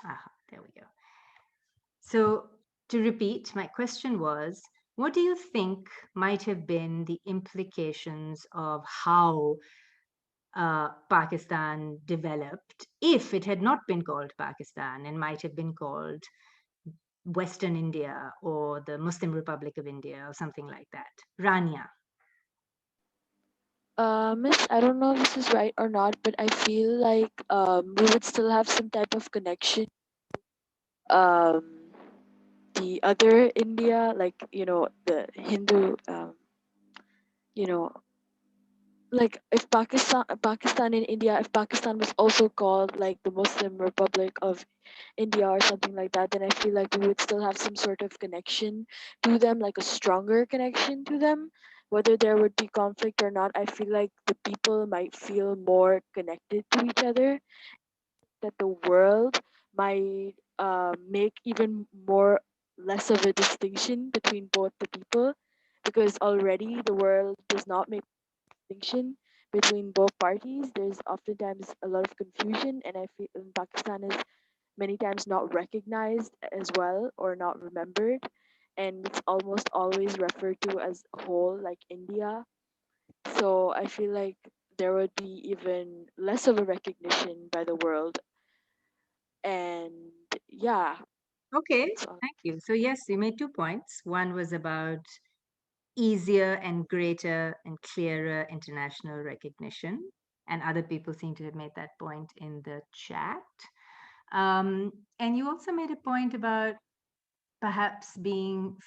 There we go. So to repeat, my question was, what do you think might have been the implications of how Pakistan developed if it had not been called Pakistan and might have been called Western India or the Muslim Republic of India or something like that? Rania. Miss, I don't know if this is right or not, but I feel like we would still have some type of connection. Um, the other India, like the Hindu, you know, like if Pakistan and India, if Pakistan was also called like the Muslim Republic of India or something like that, then I feel like we would still have some sort of connection to them, like a stronger connection to them. Whether there would be conflict or not, I feel like the people might feel more connected to each other, that the world might make even more less of a distinction between both the people, because already the world does not make distinction between both parties. There's oftentimes a lot of confusion, and I feel Pakistan is many times not recognized as well or not remembered, and it's almost always referred to as whole, like India. So I feel like there would be even less of a recognition by the world. And yeah, Okay, that's all. thank you. So, yes, you made 2 points. One was about easier and greater and clearer international recognition. And other people seem to have made that point in the chat. And you also made a point about perhaps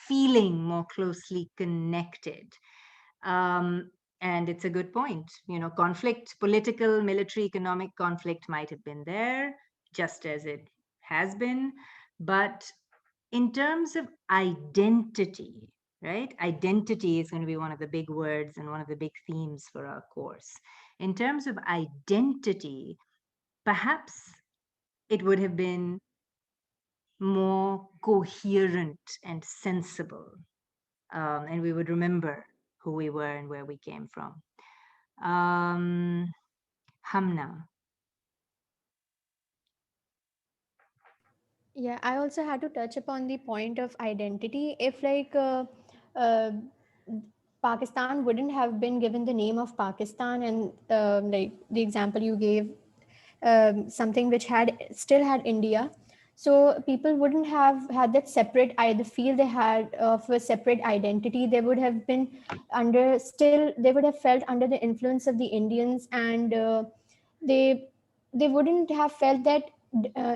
feeling more closely connected. Um, and it's a good point. Conflict, political, military, economic conflict might have been there, just as it has been. But in terms of identity, right? Identity is going to be one of the big words and one of the big themes for our course. In terms of identity, perhaps it would have been more coherent and sensible, and we would remember who we were and where we came from. Um, Hamna. Yeah, I also had to touch upon the point of identity. If uh, Pakistan wouldn't have been given the name of Pakistan, and like the example you gave, something which had still had India, so people wouldn't have had that separate. The feel they had of a separate identity. They would have been under still. They would have felt under the influence of the Indians, and they they wouldn't have felt that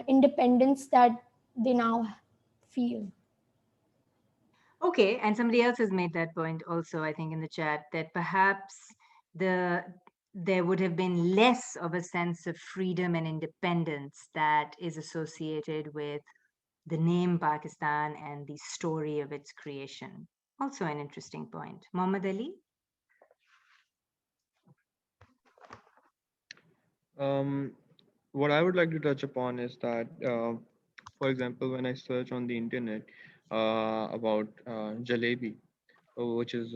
independence that they now feel. Okay, and somebody else has made that point also, I think, in the chat, that perhaps the there would have been less of a sense of freedom and independence that is associated with the name Pakistan and the story of its creation. Also, an interesting point. Muhammad Ali? Um, what I would like to touch upon is that, for example, when I search on the internet about jalebi, which is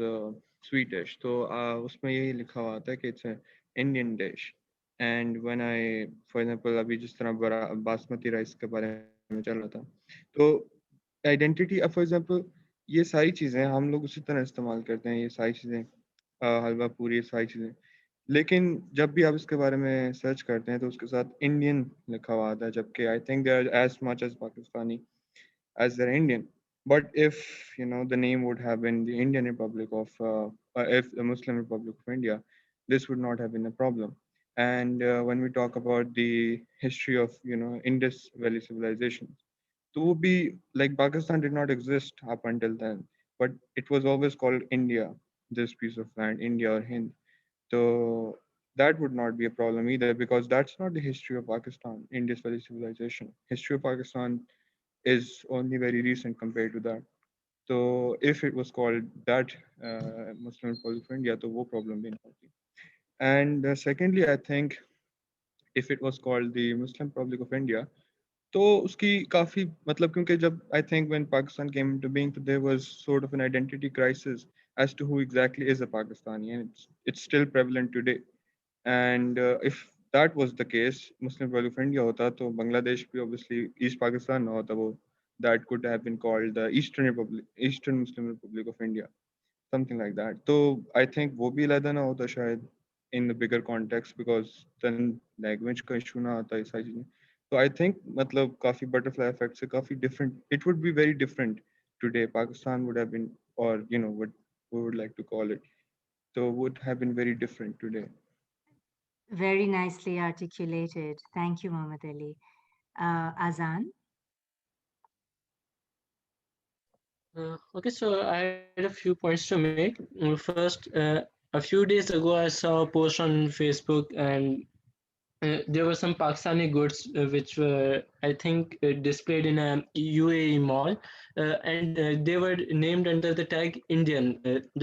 sweet dish, तो उसमें यही लिखा हुआ था कि it's an Indian dish. And when I, for example, अभी जिस तरह बड़ा बासमती राइस के बारे में चल रहा था, तो आइडेंटिटी, अब फॉर एग्जांपल ये सारी चीज़ें हम लोग उसी तरह इस्तेमाल करते हैं, ये सारी चीज़ें हलवा पूरी, ये सारी चीज़ें, लेकिन जब भी आप इसके बारे में सर्च करते हैं तो उसके साथ इंडियन लिखा हुआ आता है, जबकि I think they are as much as Pakistani as they're Indian. But if the name would have been the Indian Republic of, if the Muslim Republic of India, this would not have been a problem. And when we talk about the history of Indus Valley civilization, to be like Pakistan did not exist up until then, but it was always called India, this piece of land, India or Hind. So that would not be a problem either, because that's not the history of Pakistan, Indus Valley civilization. History of Pakistan is only very recent compared to that. So if it was called that Muslim Republic of India, तो वो problem भी नहीं होती. And secondly, I think if it was called the Muslim Republic of India, तो उसकी काफी मतलब, क्योंकि जब I think when Pakistan came into being, तो there was sort of an identity crisis as to who exactly is a Pakistani, and it's still prevalent today. And if that was the case, Muslim Republic of India hota, to Bangladesh bhi obviously East Pakistan na hota, wo that could have been called the Eastern Republic, Eastern Muslim Republic of India, something like that. So I think वो भी अलग ना होता शायद in the bigger context, because then language का issue ना आता ये सारी चीजें. So I think मतलब काफी butterfly effect से काफी different. It would be very different today. Pakistan would have been, or what we would like to call it, so would have been very different today. Very nicely articulated. Thank you, Mohammed Ali. Azan? Okay, so I had a few points to make. First, a few days ago, I saw a post on Facebook, and there were some Pakistani goods which were, I think, displayed in a UAE mall, and they were named under the tag Indian.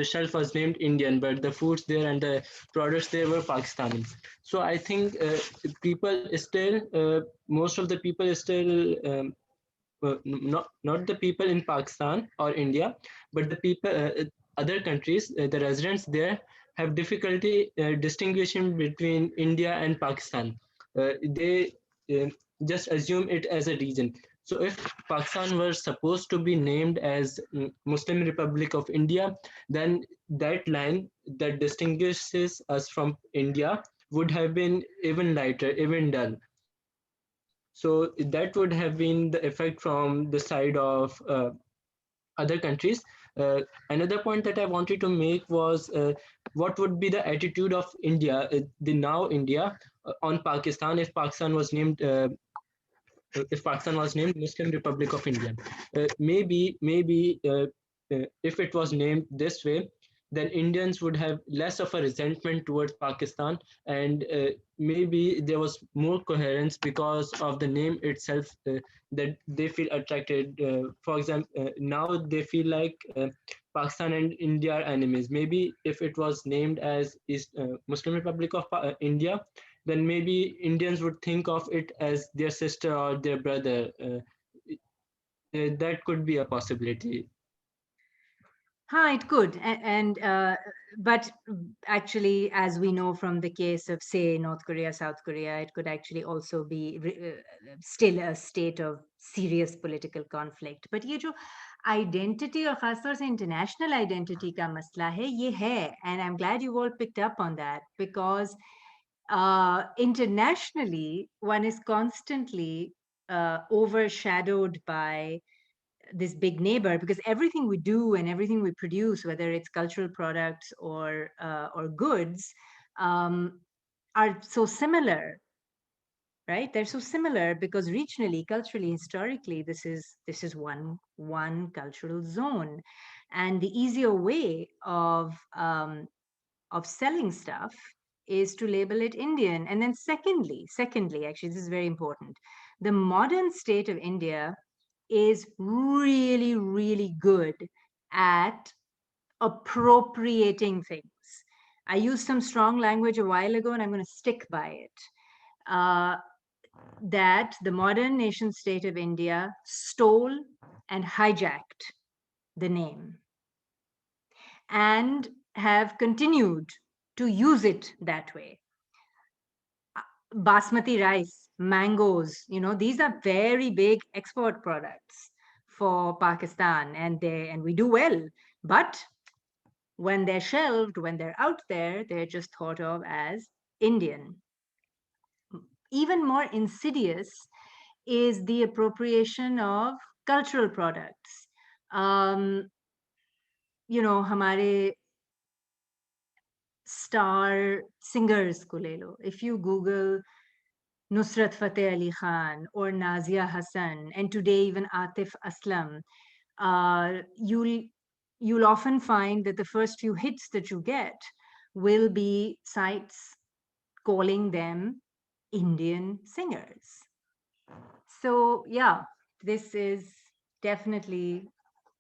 The shelf was named Indian, but the foods there and the products there were Pakistani. So I think people still, most of the people still. Not the people in Pakistan or India, but the people other countries, the residents there have difficulty distinguishing between India and Pakistan. They uh, just assume it as a region. So if Pakistan were supposed to be named as Muslim Republic of India, then that line that distinguishes us from India would have been even lighter, even dull. So that would have been the effect from the side of other countries. Another point that I wanted to make was what would be the attitude of India, the now India, on Pakistan if Pakistan was named Muslim Republic of India. Maybe if it was named this way, then Indians would have less of a resentment towards Pakistan, and maybe there was more coherence because of the name itself, that they feel attracted. For example, now they feel like Pakistan and India are enemies. Maybe if it was named as Muslim Republic of India, then maybe Indians would think of it as their sister or their brother. That could be a possibility. It could. But actually, as we know from the case of, say, North Korea, South Korea, it could actually also be still a state of serious political conflict. But ये जो identity और खासतौर से international identity का मसला है, ये है. And I'm glad you all picked up on that, because internationally, one is constantly overshadowed by this big neighbor, because everything we do and everything we produce, whether it's cultural products or goods, um, are so similar, right? They're so similar because regionally, culturally, historically, this is one cultural zone, and the easier way of selling stuff is to label it Indian. And then secondly, actually, this is very important. The modern state of India is really, really good at appropriating things. I used some strong language a while ago, and I'm going to stick by it. That the modern nation state of India stole and hijacked the name and have continued to use it that way. Basmati rice, mangoes, these are very big export products for Pakistan, and we do well. But when they're shelved, when they're out there, they're just thought of as Indian. Even more insidious is the appropriation of cultural products. हमारे star singers को ले लो. If you Google Nusrat Fateh Ali Khan or Nazia Hassan, and today even Atif Aslam, you'll often find that the first few hits that you get will be sites calling them Indian singers. So yeah, this is definitely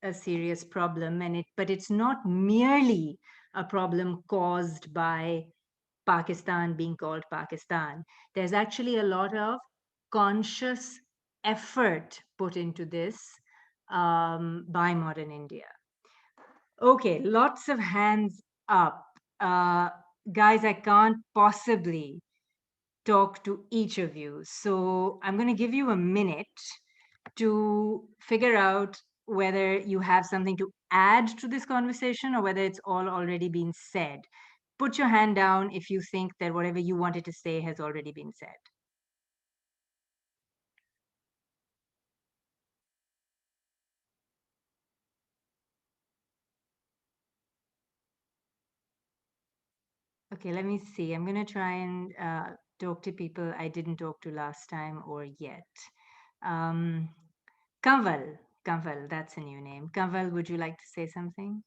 a serious problem, but it's not merely a problem caused by Pakistan being called Pakistan. There's actually a lot of conscious effort put into this by modern India. Okay, lots of hands up. Guys, I can't possibly talk to each of you. So I'm going to give you a minute to figure out whether you have something to add to this conversation or whether it's all already been said. Put your hand down if you think that whatever you wanted to say has already been said. Okay, let me see. I'm going to try and talk to people I didn't talk to last time or yet. Kanwal, that's a new name. Kanwal, would you like to say something?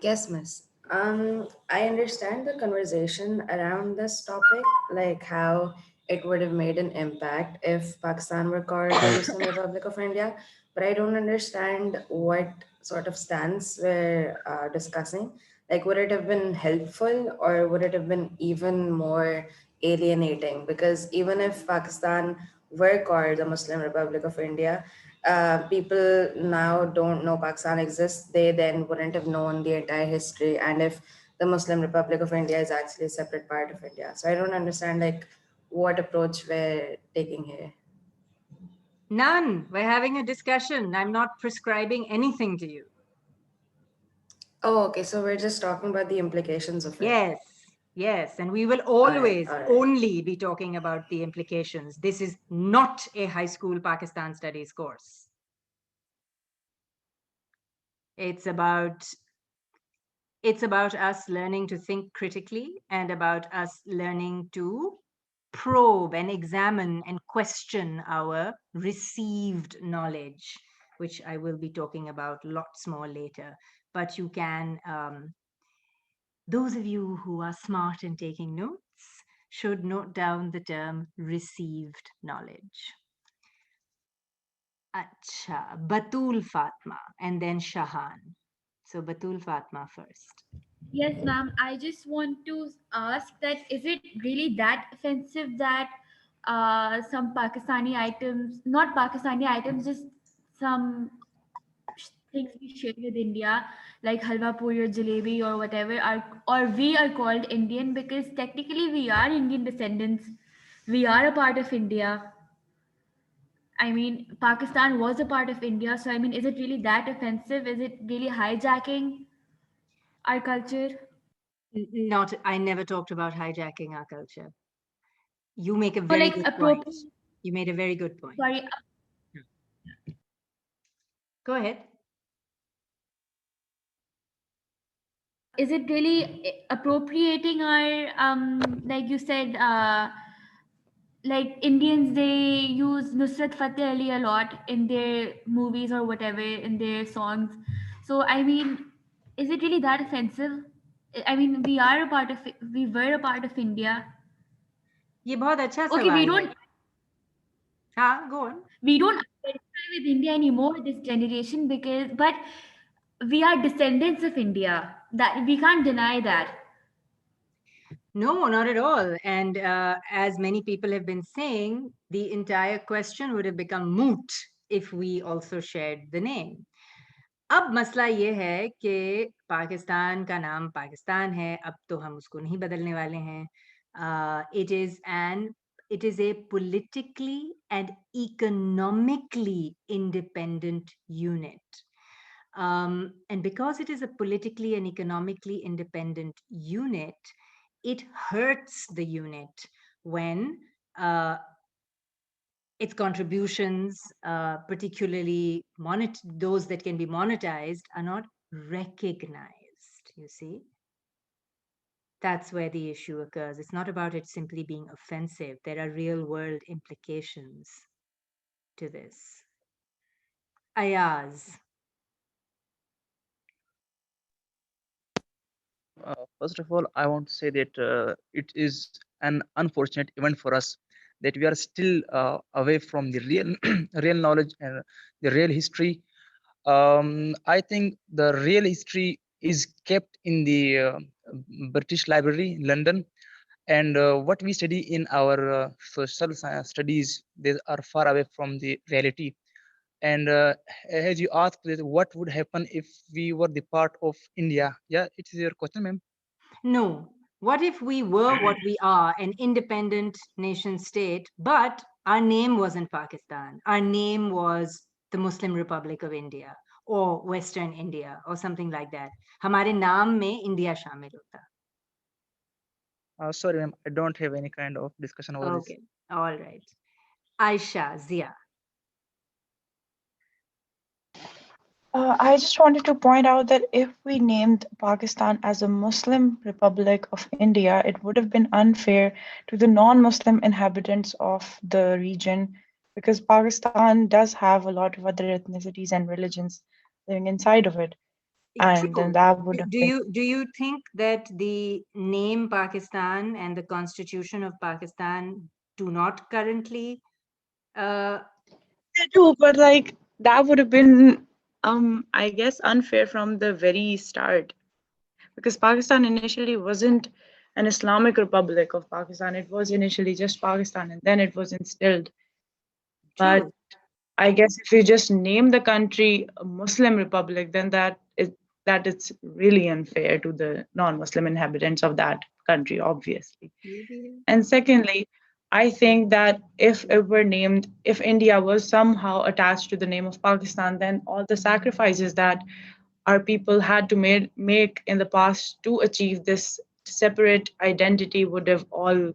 Yes, miss. I understand the conversation around this topic, like how it would have made an impact if Pakistan were called the Muslim Republic of India, but I don't understand what sort of stance we're discussing. Like, would it have been helpful or would it have been even more alienating? Because even if Pakistan were called the Muslim Republic of India, people now don't know Pakistan exists. They then wouldn't have known the entire history. And if the Muslim Republic of India is actually a separate part of India. So I don't understand like what approach we're taking here. None. We're having a discussion. I'm not prescribing anything to you. Oh, okay. So we're just talking about the implications of it. Yes, yes. And we will All right, always all right. only be talking about the implications. This is not a high school Pakistan studies course. It's about us learning to think critically and about us learning to probe and examine and question our received knowledge, which I will be talking about lots more later. But you can, those of you who are smart and taking notes should note down the term received knowledge. Acha, Batul Fatma and then Shahan. So Batul Fatma first. Yes, ma'am. I just want to ask that is it really that offensive that some Pakistani items, not Pakistani items, just some things we share with India, like halwa puri or jalebi or whatever, are or we are called Indian because technically we are Indian descendants. We are a part of India. I mean, Pakistan was a part of India, so I mean, is it really that offensive? Is it really hijacking our culture? Not, I never talked about hijacking our culture. You make a No, very like good point. appropriate. You made a very good point. Sorry, Go ahead. is it really appropriating our like you said like Indians, they use Nusrat Fateh Ali a lot in their movies or whatever, in their songs. So I mean, is it really that offensive? I mean, we were a part of India. ये बहुत अच्छा Okay, सवाल है. हाँ, go on. we don't identify with India anymore, this generation, because but we are descendants of India. That we can't deny that. No, not at all. And as many people have been saying, the entire question would have become moot if we also shared the name. अब मसला ये है कि पाकिस्तान का नाम पाकिस्तान है, अब तो हम उसको नहीं बदलने वाले हैं. It is a politically and economically independent unit. And because it is a politically and economically independent unit, it hurts the unit when its contributions, particularly those that can be monetized, are not recognized, you see. That's where the issue occurs. It's not about it simply being offensive. There are real world implications to this. Ayaz. First of all, I want to say that it is an unfortunate event for us that we are still away from the real, real knowledge and the real history. I think the real history is kept in the British Library in London, and what we study in our social science studies, they are far away from the reality. And as you asked, that what would happen if we were the part of India? Yeah, it is your question, ma'am. No, What if we were what we are, an independent nation state, but our name wasn't Pakistan? Our name was the Muslim Republic of India or Western India or something like that. हमारे नाम में India शामिल होता. Sorry, ma'am, I don't have any kind of discussion over this. Okay, all right. Aisha, Zia. I just wanted to point out that if we named Pakistan as a Muslim Republic of India, it would have been unfair to the non-Muslim inhabitants of the region because Pakistan does have a lot of other ethnicities and religions living inside of it. And then True. that would have been. Do you think that the name Pakistan and the Constitution of Pakistan do not currently They do, but like that would have been, I guess, unfair from the very start. Because Pakistan initially wasn't an Islamic Republic of Pakistan. It was initially just Pakistan, and then it was instilled. But true? I guess if you just name the country a Muslim Republic, then that it's really unfair to the non-Muslim inhabitants of that country, obviously. And secondly, I think that if India was somehow attached to the name of Pakistan, then all the sacrifices that our people had to make in the past to achieve this separate identity would have all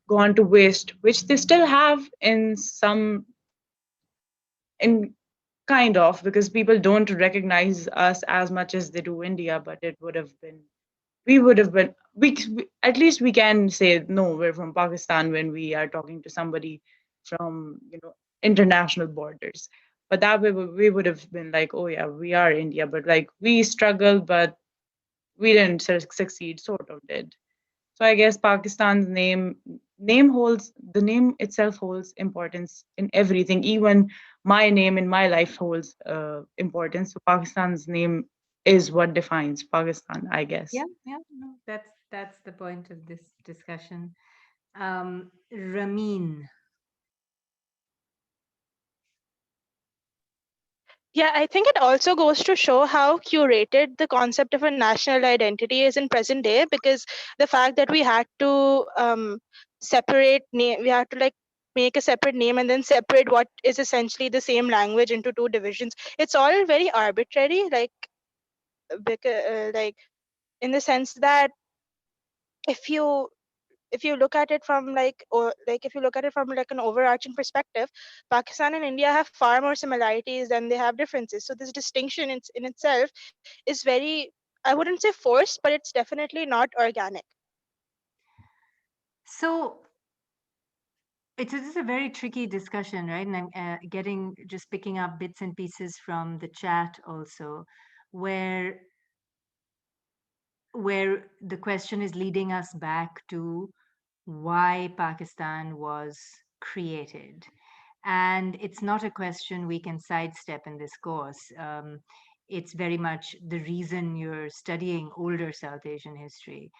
gone to waste, which they still have in kind of, because people don't recognize us as much as they do India, but it would have been we would have been at least we can say no, we're from Pakistan when we are talking to somebody from international borders. But that way we would have been like, oh yeah, we are India, but like we struggled, but we didn't succeed, sort of did. So I guess Pakistan's name itself holds importance in everything. Even my name in my life holds importance. So Pakistan's name is what defines Pakistan, I guess. Yeah, no, that's the point of this discussion. Ramin. Yeah, I think it also goes to show how curated the concept of a national identity is in present day, because the fact that we had to separate name, we had to like make a separate name and then separate what is essentially the same language into two divisions. It's all very arbitrary, like because like in the sense that if you look at it from if you look at it from like an overarching perspective, Pakistan and India have far more similarities than they have differences. So this distinction in itself is very, I wouldn't say forced, but it's definitely not organic. So it's a very tricky discussion, right? And I'm just picking up bits and pieces from the chat also, where the question is leading us back to why Pakistan was created. And it's not a question we can sidestep in this course. It's very much the reason you're studying older South Asian history.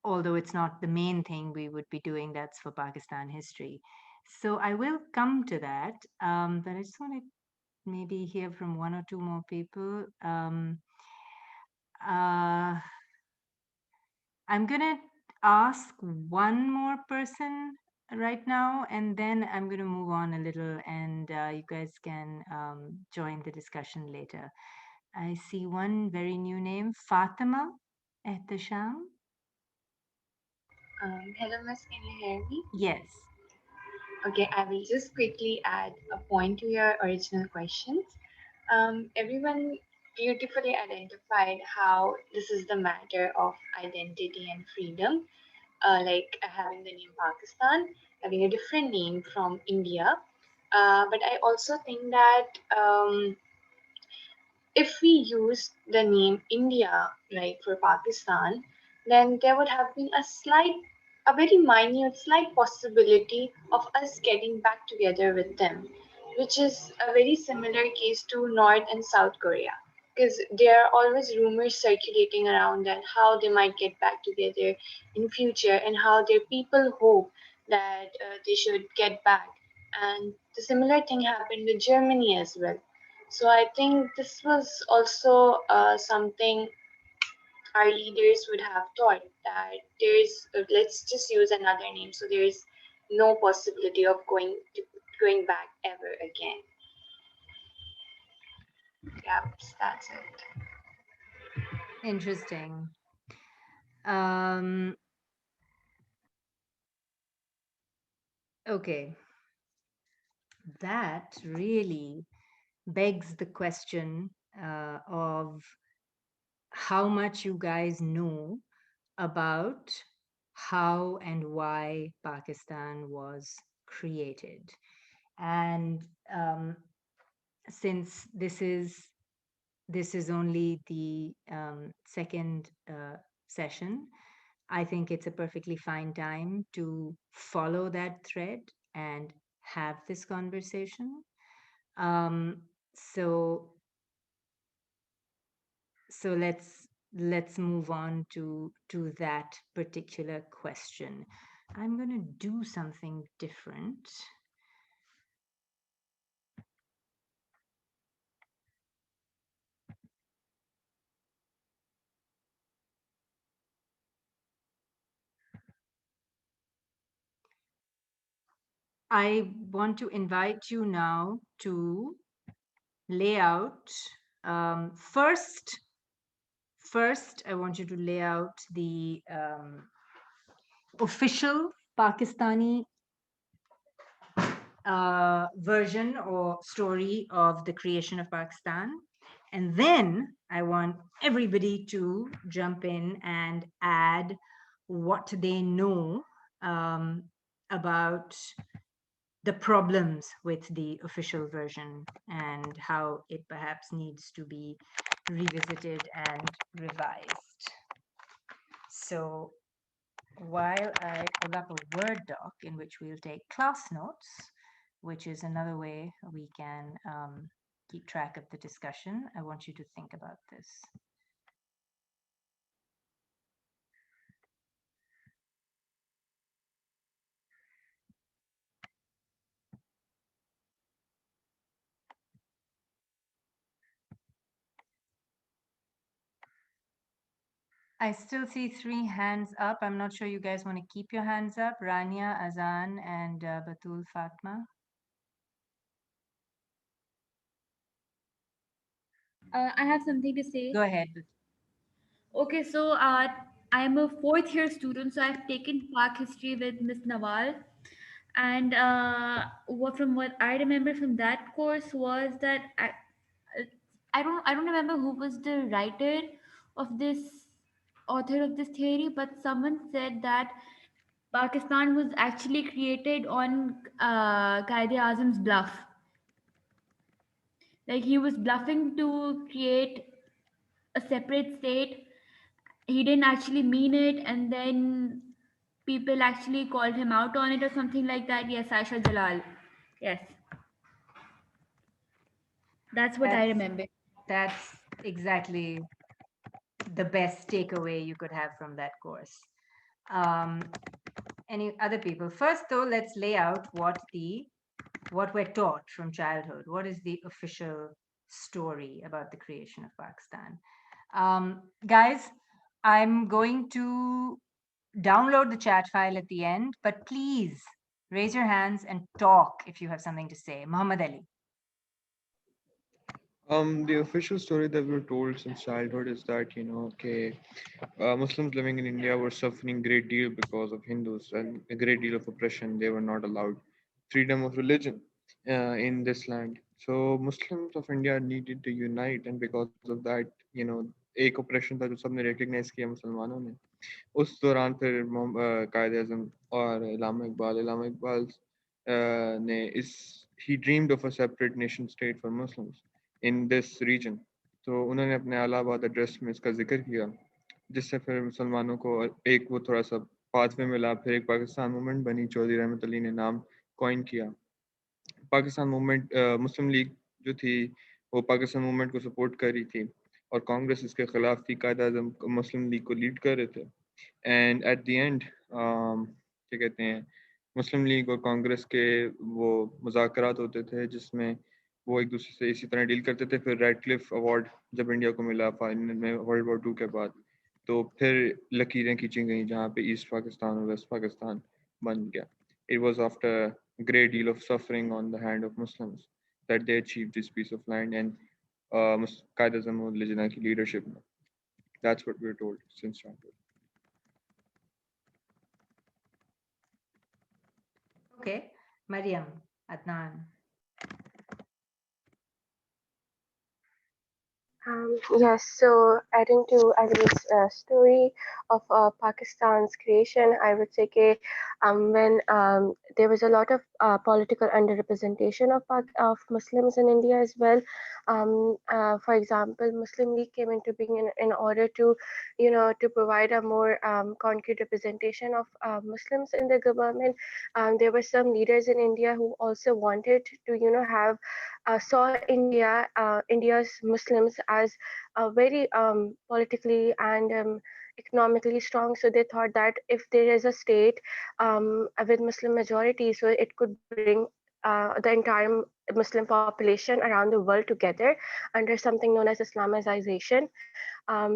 Although it's not the main thing we would be doing, that's for Pakistan history. So I will come to that, but I just want to maybe hear from one or two more people. Uh, I'm going to ask one more person right now, and then I'm going to move on a little, and you guys can join the discussion later. I see one very new name, Fatima Ehtesham. Hello, Miss. Can you hear me? Yes. Okay, I will just quickly add a point to your original questions. Everyone beautifully identified how this is the matter of identity and freedom, like having the name Pakistan, having a different name from India. But I also think that if we use the name India, like for Pakistan, then there would have been a very minute, slight possibility of us getting back together with them, which is a very similar case to North and South Korea. Because there are always rumors circulating around that how they might get back together in future and how their people hope that they should get back. And the similar thing happened with Germany as well. So I think this was also something our leaders would have thought that there's let's just use another name, so there's no possibility of going back ever again. Yeah, that's it. Interesting. Um, okay, that really begs the question of how much you guys know about how and why Pakistan was created. And since this is only the second session, I think it's a perfectly fine time to follow that thread and have this conversation. Um, so so let's move on to that particular question. I'm going to do something different. I want to invite you now to lay out first. First, I want you to lay out the official Pakistani version or story of the creation of Pakistan. And then I want everybody to jump in and add what they know about the problems with the official version and how it perhaps needs to be revisited and revised. So while I pull up a Word doc in which we'll take class notes, which is another way we can keep track of the discussion, I want you to think about this. I still see 3 hands up. I'm not sure you guys want to keep your hands up. Rania, Azan, and Batul Fatma. I have something to say. Go ahead. Okay, so I am a fourth year student, so I've taken Pak history with Miss Nawal, and from what I remember from that course was that I don't remember who was the writer of this author of this theory, but someone said that Pakistan was actually created on Qaeda Azam's bluff. Like he was bluffing to create a separate state. He didn't actually mean it, and then people actually called him out on it or something like that. Yes, Aisha Jalal. Yes, that's what I That's remember. that's exactly the best takeaway you could have from that course. Um, any other people? First, though, let's lay out what we're taught from childhood. What is the official story about the creation of Pakistan? Guys, I'm going to download the chat file at the end, but please raise your hands and talk if you have something to say. Muhammad Ali. The official story that we're told since childhood is that, okay, Muslims living in India were suffering great deal because of Hindus and a great deal of oppression. They were not allowed freedom of religion in this land. So Muslims of India needed to unite, and because of that, एक oppression था जो सबने recognize किया मुसलमानों ने. उस दौरान फिर कायद अजम और इलामा इकबाल ने इस he dreamed of a separate nation state for Muslims in this region. तो उन्होंने अपने अलाहाबाद एड्रेस में इसका जिक्र किया, जिससे फिर मुसलमानों को एक वो थोड़ा सा पाथवे मिला, फिर एक पाकिस्तान मूवमेंट बनी, चौधरी रहमत अली ने नाम कॉइन किया. पाकिस्तान मूवमेंट मुस्लिम लीग जो थी वो पाकिस्तान मूवमेंट को सपोर्ट कर रही थी और कांग्रेस इसके खिलाफ थी. कायद आजम मुस्लिम लीग को लीड कर रहे थे. एंड एट द एंड क्या कहते हैं, मुस्लिम लीग और कांग्रेस के वो मुज़ाकरात होते थे जिसमें वो एक दूसरे से इसी तरह डील करते थे. फिर रेडक्लिफ अवार्ड जब इंडिया को मिला फाइनल में वर्ल्ड वॉर 2 के बाद, तो फिर लकीरें खींची गई जहाँ पे ईस्ट पाकिस्तान और वेस्ट पाकिस्तान बन गया. It was after a great deal of suffering on the hand of Muslims that they achieved this piece of land and Qaid Azam ul Lajna ki leadership में. That's what we're told since childhood. Okay, Mariam, Adnan. Yes, so adding to Ali's story of Pakistan's creation, I would say when there was a lot of political underrepresentation of Muslims in India as well. For example, Muslim League came into being in order to, to provide a more concrete representation of Muslims in the government. There were some leaders in India who also wanted to, have saw India's Muslims as very politically and economically strong. So they thought that if there is a state with Muslim majority, so it could bring the entire Muslim population around the world together under something known as Islamization.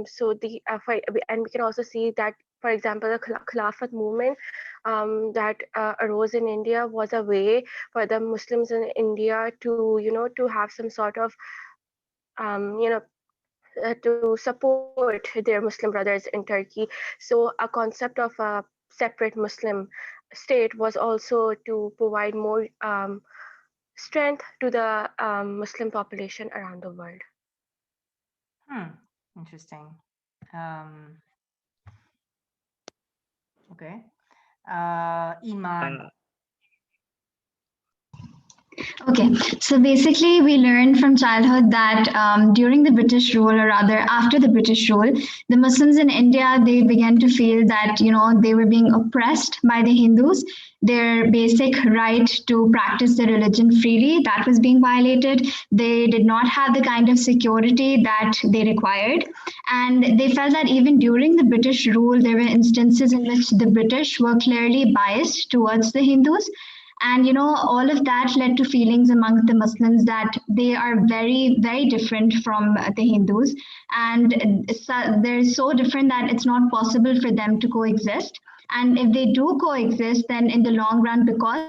So and we can also see that, for example, the Khilafat movement that arose in India was a way for the Muslims in India to, to have some sort of, to support their Muslim brothers in Turkey. So a concept of a separate Muslim state was also to provide more strength to the Muslim population around the world. Interesting. Okay. Iman. Okay, so basically, we learned from childhood that during the British rule, or rather after the British rule, the Muslims in India, they began to feel that they were being oppressed by the Hindus. Their basic right to practice their religion freely, that was being violated. They did not have the kind of security that they required, and they felt that even during the British rule, there were instances in which the British were clearly biased towards the Hindus. And all of that led to feelings among the Muslims that they are very, very different from the Hindus, and they're so different that it's not possible for them to coexist. And if they do coexist, then in the long run, because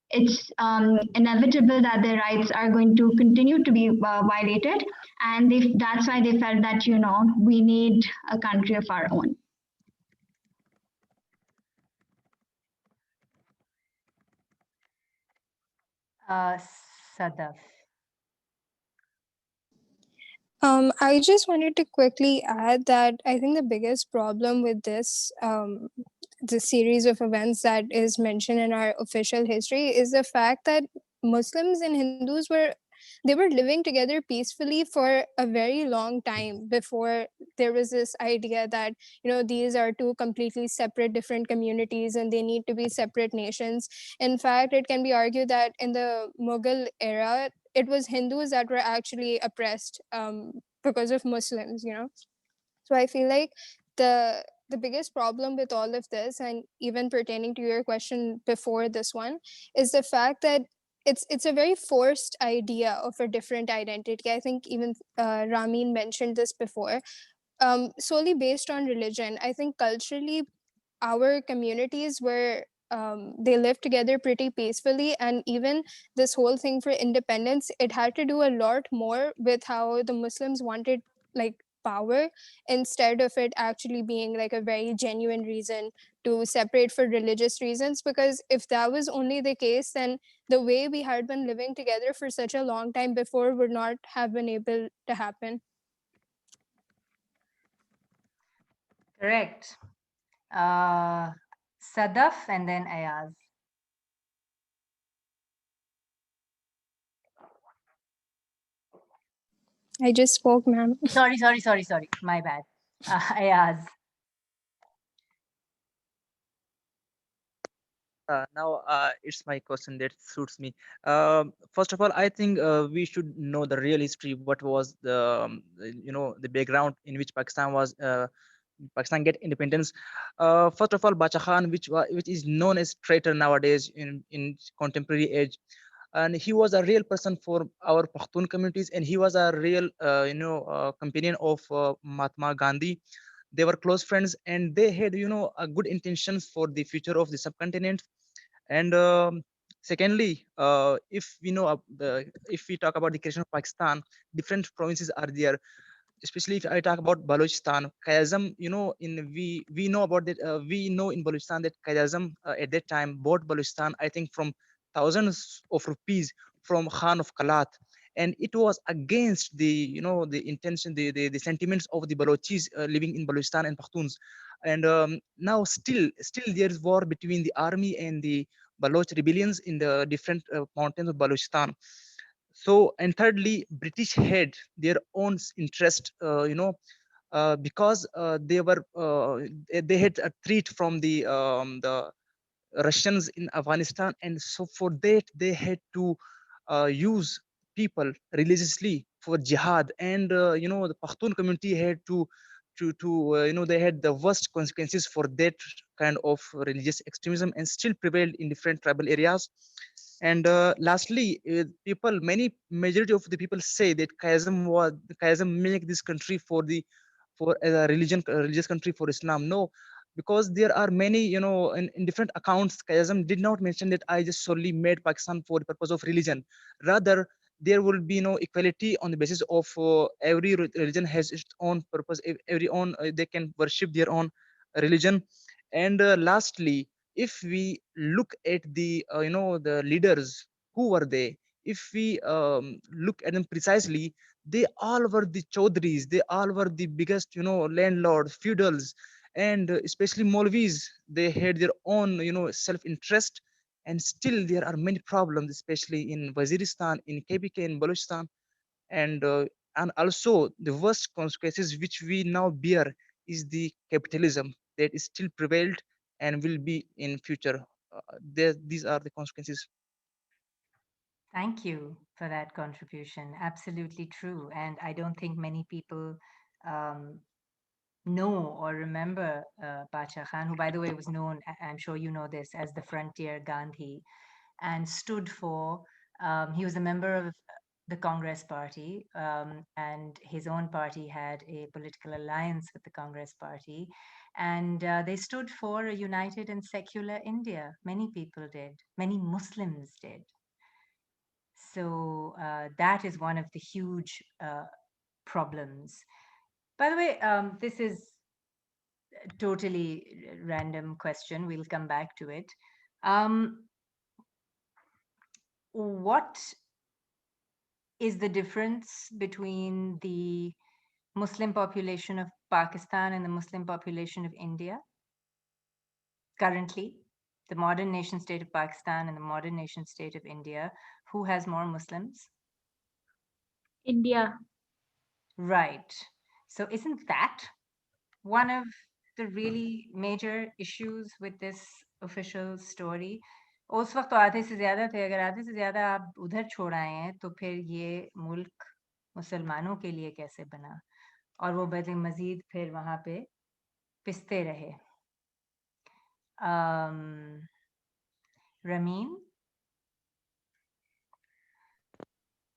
it's inevitable that their rights are going to continue to be violated, and that's why they felt that we need a country of our own. Sadaf. I just wanted to quickly add that I think the biggest problem with this the series of events that is mentioned in our official history is the fact that Muslims and Hindus were living together peacefully for a very long time before there was this idea that these are two completely separate different communities and they need to be separate nations. In fact, it can be argued that in the Mughal era, it was Hindus that were actually oppressed because of Muslims. So I feel like the biggest problem with all of this, and even pertaining to your question before this one, is the fact that it's a very forced idea of a different identity. I think even Ramin mentioned this before, solely based on religion. I think culturally our communities were they lived together pretty peacefully, and even this whole thing for independence, it had to do a lot more with how the Muslims wanted like power, instead of it actually being like a very genuine reason to separate for religious reasons. Because if that was only the case, then the way we had been living together for such a long time before would not have been able to happen. Correct. Sadaf and then Ayaz. I just spoke, ma'am. Sorry. My bad. Ayaz. Now it's my question that suits me. First of all, I think we should know the real history. What was the background in which Pakistan get independence. First of all, Bacha Khan, which is known as traitor nowadays in contemporary age. and he was a real person for our Pakhtun communities, and he was a real companion of Mahatma Gandhi. They were close friends, and they had a good intentions for the future of the subcontinent. And secondly, if we know if we talk about the creation of Pakistan, different provinces are there. Especially if I talk about Balochistan, Kayasm, we know about that. We know in Balochistan that Kayasm at that time bought Balochistan, I think, from thousands of rupees from Khan of Kalat, and it was against the intention, the sentiments of the Balochis living in Balochistan and Pakhtuns. And now still there is war between the army and the Baloch rebellions in the different mountains of Balochistan. So, and thirdly, British had their own interest, because they had a threat from the Russians in Afghanistan, and so for that they had to use people religiously for jihad, and the Pakhtun community had to they had the worst consequences for that kind of religious extremism, and still prevailed in different tribal areas. And lastly, many majority of the people say that Kayasm make this country for a religious country for Islam. No, because there are many, in different accounts, Kayasm did not mention that I just solely made Pakistan for the purpose of religion. Rather, there will be no equality on the basis of every religion has its own purpose. Every own they can worship their own religion. And lastly, if we look at the leaders, who were they? If we look at them precisely, they all were the chaudhries, they all were the biggest landlords, feudals, and especially Maulvis. They had their own self-interest, and still there are many problems, especially in Waziristan, in KPK, in Balochistan. And also the worst consequences which we now bear is the capitalism that is still prevailed and will be in future. These are the consequences. Thank you for that contribution. Absolutely true. And I don't think many people um, know or remember Bacha Khan, who, by the way, was known, I'm sure you know this, as the Frontier Gandhi, and stood for, he was a member of the Congress Party, and his own party had a political alliance with the Congress Party. And they stood for a united and secular India. Many people did, many Muslims did. So that is one of the huge problems. By the way, this is a totally random question. We'll come back to it. What is the difference between the Muslim population of Pakistan and the Muslim population of India currently? The modern nation state of Pakistan and the modern nation state of India. Who has more Muslims? India. Right. So isn't that one of the really major issues with this official story? उस वक्त तो आधे से ज्यादा थे, अगर आधे से ज्यादा आप उधर छोड़ आए हैं तो फिर ये मुल्क मुसलमानों के लिए कैसे बना? और वो बदले मजीद फिर वहां पे पिसते रहे. Ramin?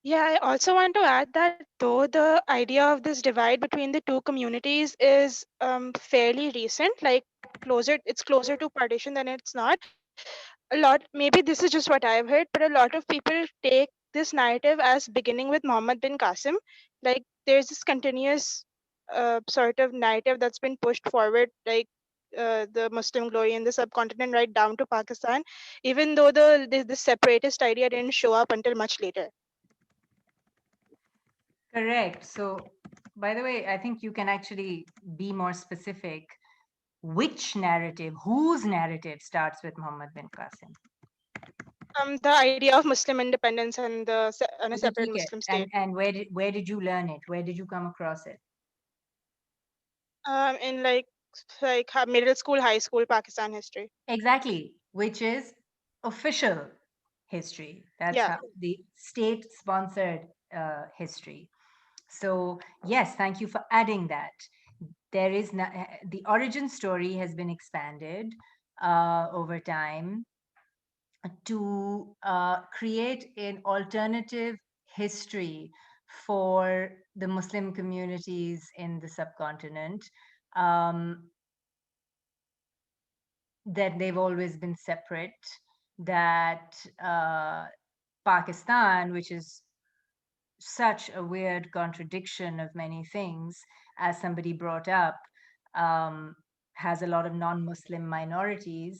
Yeah, I also want to add that though the idea of this divide between the two communities is fairly recent, like it's closer to partition than it's not. A lot, maybe this is just what I've heard, but a lot of people take this narrative as beginning with Muhammad bin Qasim. Like there's this continuous sort of narrative that's been pushed forward, like the Muslim glory in the subcontinent right down to Pakistan, even though the separatist idea didn't show up until much later. Correct. So, by the way, I think you can actually be more specific. Which narrative, whose narrative starts with Muhammad bin Qasim? The idea of Muslim independence and and a Okay, separate ठीक है. Muslim state. And where did you learn it? Where did you come across it? In middle school, high school Pakistan history. Exactly, which is official history. That's Yeah. how the state-sponsored history. So yes, thank you for adding that. There is the origin story has been expanded over time. to create an alternative history for the Muslim communities in the subcontinent, um, that they've always been separate, that Pakistan, which is such a weird contradiction of many things, as somebody brought up, has a lot of non-Muslim minorities.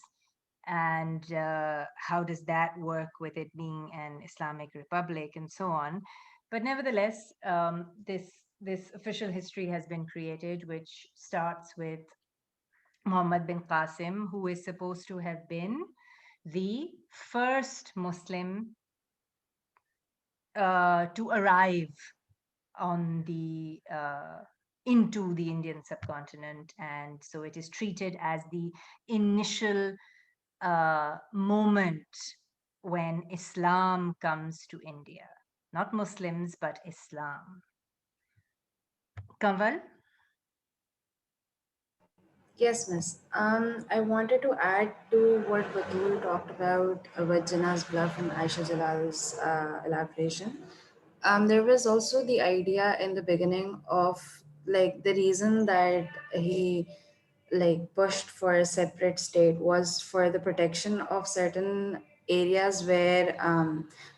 And how does that work with it being an Islamic republic and so on? But nevertheless, this official history has been created, which starts with Muhammad bin Qasim, who is supposed to have been the first Muslim to arrive on the into the Indian subcontinent, and so it is treated as the initial moment when Islam comes to India, not Muslims but Islam. Kanwal? Yes, miss. I wanted to add to what Batul talked about with Jinnah's bluff and Aisha Jalal's elaboration. There was also the idea in the beginning of like the reason that he like pushed for a separate state was for the protection of certain areas where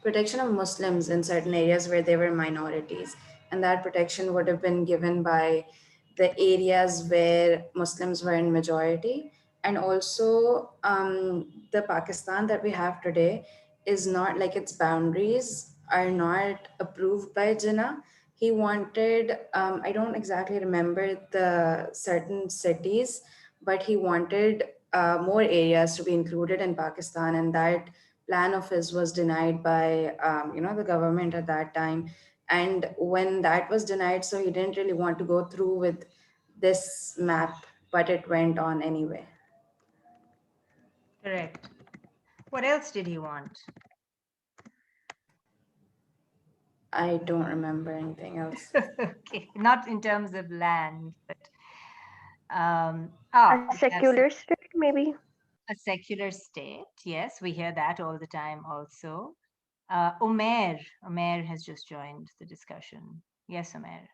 protection of Muslims in certain areas where they were minorities, and that protection would have been given by the areas where Muslims were in majority. And also, the Pakistan that we have today is not like its boundaries are not approved by Jinnah. He wanted, I don't exactly remember the certain cities, but he wanted more areas to be included in Pakistan, and that plan of his was denied by, the government at that time. And when that was denied, so he didn't really want to go through with this map, but it went on anyway. Correct. What else did he want? I don't remember anything else. Okay, not in terms of land, but A we have secular state, maybe. a secular state. Yes, we hear that all the time also. Omer has just joined the discussion. Yes, Omer.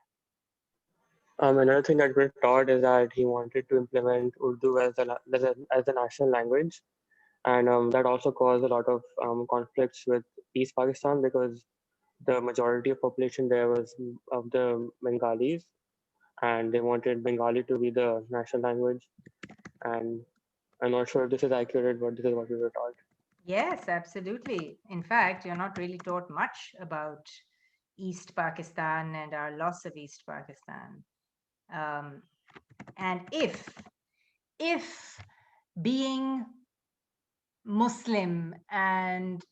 Another thing that we're taught is that he wanted to implement Urdu as a national language, and that also caused a lot of conflicts with East Pakistan because the majority of population there was of the Bengalis, and they wanted Bengali to be the national language. And I'm not sure if this is accurate, but this is what we were taught. Yes, absolutely. In fact, you're not really taught much about East Pakistan and our loss of East Pakistan. Um, and if being Muslim and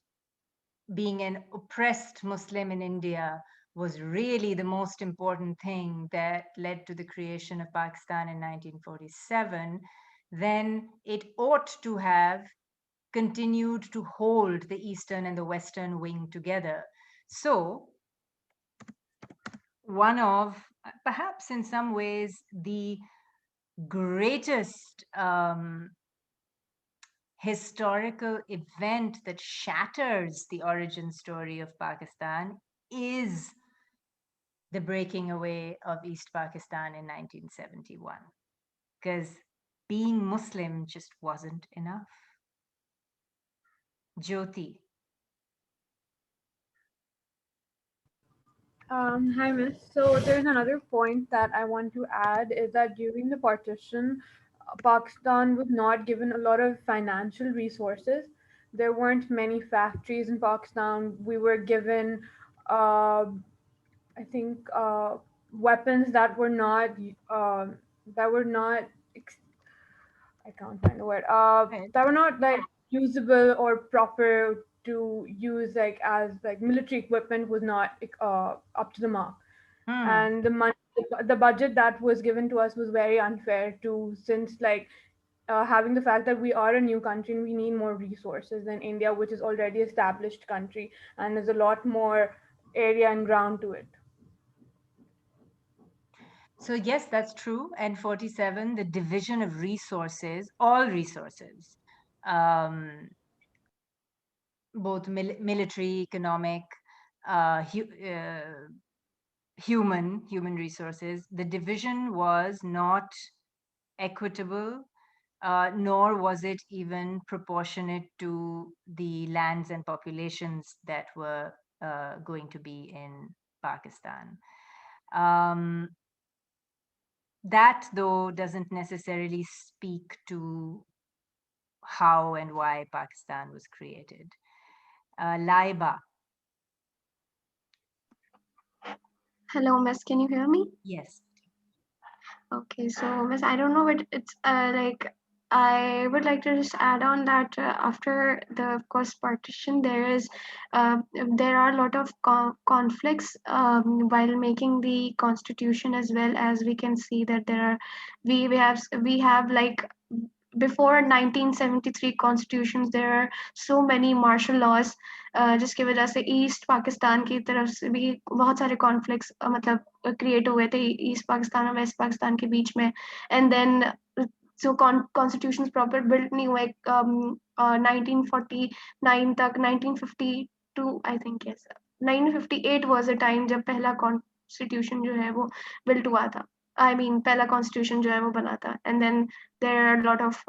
being an oppressed Muslim in India was really the most important thing that led to the creation of Pakistan in 1947, then it ought to have continued to hold the Eastern and the Western wing together. So, one of, perhaps in some ways, the greatest historical event that shatters the origin story of Pakistan is the breaking away of East Pakistan in 1971. Because being Muslim just wasn't enough. Jyoti. Hi, Miss. So there's another point that I want to add is that during the partition, Pakistan was not given a lot of financial resources. There weren't many factories in Pakistan. We were given, I think, weapons that were not I can't find the word. That were not like usable or proper to use like as like military equipment was not up to the mark. And the money, the budget that was given to us was very unfair too, since like having the fact that we are a new country and we need more resources than India, which is already established country and there's a lot more area and ground to it. So, yes, that's true. And 47, the division of resources, all resources, um, both military, economic, human resources. The division was not equitable, nor was it even proportionate to the lands and populations that were going to be in Pakistan. That, though, doesn't necessarily speak to how and why Pakistan was created. Laiba. Hello, Miss. Can you hear me? Yes. Okay, so Miss, I don't know, but it's like I would like to just add on that after the, of course, partition, there are a lot of conflicts while making the constitution, as well as we can see that we have like before 1973 constitutions there are so many martial laws जिसकी वजह से east Pakistan की तरफ से भी बहुत सारे conflicts मतलब क्रिएट हुए थे ईस्ट पाकिस्तान और वेस्ट पाकिस्तान के बीच में and then so constitutions proper built नहीं हुए 1949 तक 1952 I think yes 1958 was a time जब पहला constitution जो है वो built हुआ था I mean पहला constitution जो है वो बना था and then there are a lot of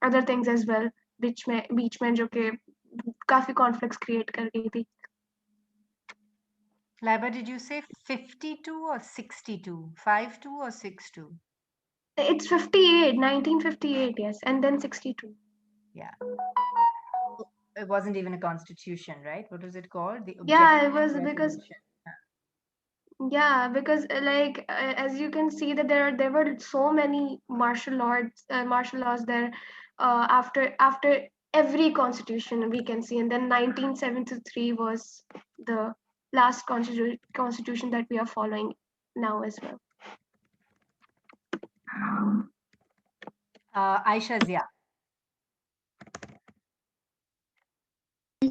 other things as well बीच में जो कि काफी conflicts create कर गई थी. Laiba, did you say 52 or 62? 52 or 62? It's 58, 1958, yes, and then 62. Yeah. It wasn't even a constitution, right? What was it called? The Yeah, it was Objective because Resolution. yeah, because like as you can see that there were so many martial laws there after every constitution we can see, and then 1973 was the last constitution that we are following now as well. Aisha Zia. I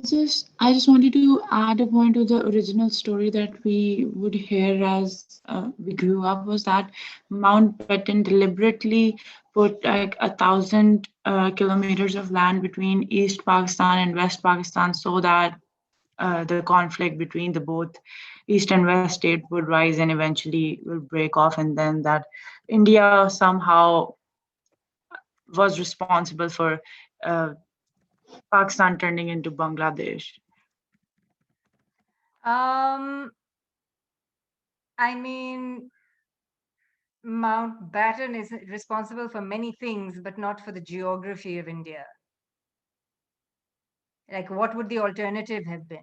just wanted to add a point to the original story that we would hear as we grew up, was that Mountbatten deliberately put like 1,000 kilometers of land between East Pakistan and West Pakistan so that the conflict between the both East and West state would rise and eventually will break off, and then that India somehow was responsible for uh, Pakistan turning into Bangladesh. I mean, Mountbatten is responsible for many things, but not for the geography of India. Like, what would the alternative have been?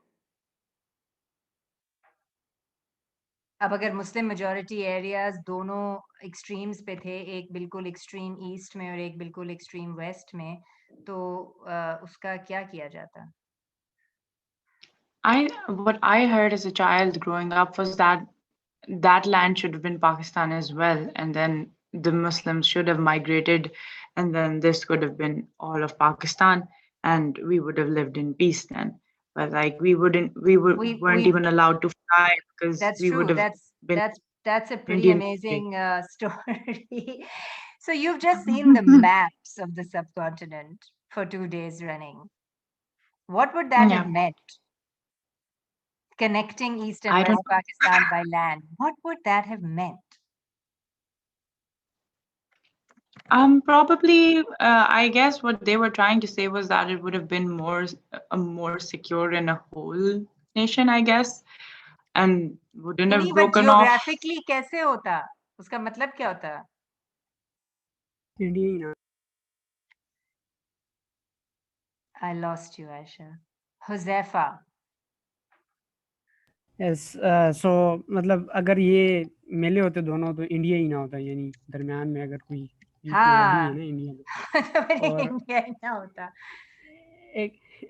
अब अगर Muslim majority areas दोनों extremes पे थे, एक बिल्कुल extreme east में और एक बिल्कुल एक्सट्रीम वेस्ट में, तो उसका क्या किया जाता? What I heard as a child growing up was that that land should have been Pakistan as well, and then the Muslims should have migrated, and then this could have been all of Pakistan, and we would have lived in peace then. But like we weren't even allowed to fly because That's we true. would have been That's a pretty Indian. amazing story. So you've just seen the maps of the subcontinent for 2 days running. What would that have meant? Connecting East and West Pakistan by land. What would that have meant? Probably, I guess what they were trying to say was that it would have been more secure in a whole nation, I guess, and wouldn't have नहीं, but broken off. geographically कैसे होता? उसका मतलब क्या होता? I lost you, Aisha. Huzaifa. Yes, so मतलब अगर ये मिले होते दोनों तो इंडिया ही ना होता, यानी दरमियान में अगर कोई लगी है ना इंडिया में, और इंडिया ही ना होता.